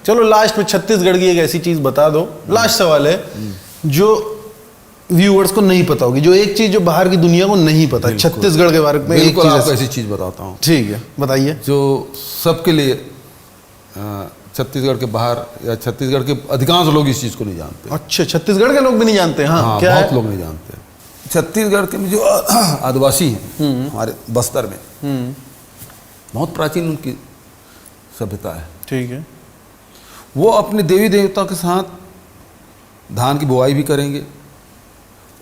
चलो लास्ट में छत्तीसगढ़ की एक ऐसी चीज बता दो, लास्ट सवाल है जो व्यूअर्स को नहीं पता होगी, जो एक चीज जो बाहर की दुनिया को नहीं पता छत्तीसगढ़ के बारे में। बिल्कुल, आपको ऐसी चीज बताता हूँ। ठीक है, बताइए। जो सबके लिए छत्तीसगढ़ के बाहर या छत्तीसगढ़ के अधिकांश लोग इस चीज को नहीं जानते। अच्छा, छत्तीसगढ़ के लोग भी नहीं जानते? हाँ, क्या बहुत है? लोग नहीं जानते। छत्तीसगढ़ के जो आदिवासी हैं हमारे बस्तर में, बहुत प्राचीन उनकी सभ्यता है। ठीक है। वो अपने देवी देवता के साथ धान की बुआई भी करेंगे,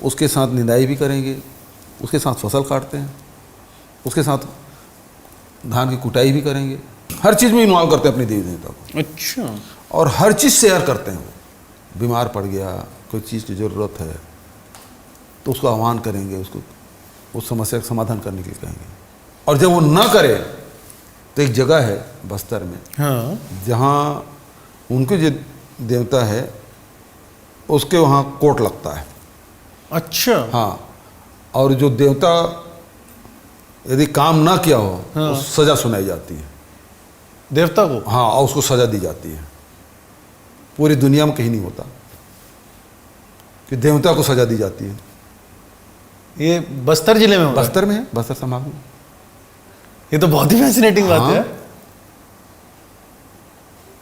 उसके साथ निंदाई भी करेंगे, उसके साथ फसल काटते हैं, उसके साथ धान की कुटाई भी करेंगे, हर चीज़ में इन्वॉल्व करते हैं अपने देवी देवता को। अच्छा। और हर चीज़ शेयर करते हैं। वो बीमार पड़ गया, कोई चीज़ की ज़रूरत है तो उसको आह्वान करेंगे, उसको उस समस्या का समाधान करने के लिए कहेंगे। और जब वो ना करे तो एक जगह है बस्तर में, हाँ, जहाँ उनके जो देवता है उसके वहाँ कोर्ट लगता है। अच्छा। हाँ, और जो देवता यदि काम ना किया हो तो सज़ा सुनाई जाती है देवता को। हाँ, और उसको सज़ा दी जाती है। पूरी दुनिया में कहीं नहीं होता कि देवता को सज़ा दी जाती है। ये बस्तर जिले में होता है? बस्तर में है, बस्तर संभाग में। ये तो बहुत ही फैसिनेटिंग बात है।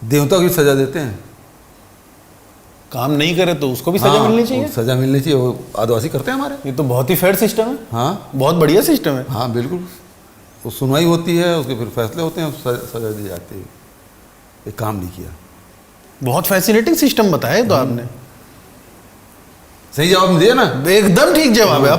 देवता को भी सज़ा देते हैं। काम नहीं करे तो उसको भी सजा मिलनी चाहिए। सज़ा मिलनी चाहिए। वो आदिवासी करते हैं हमारे। ये तो बहुत ही फेयर सिस्टम है। हाँ, बहुत बढ़िया सिस्टम है। हाँ बिल्कुल। वो सुनवाई होती है, उसके फिर फैसले होते हैं, सज़ा दी जाती है। ये काम नहीं किया। बहुत फैसिनेटिंग सिस्टम बताया तो आपने। सही जवाब दिया ना? एकदम ठीक जवाब है।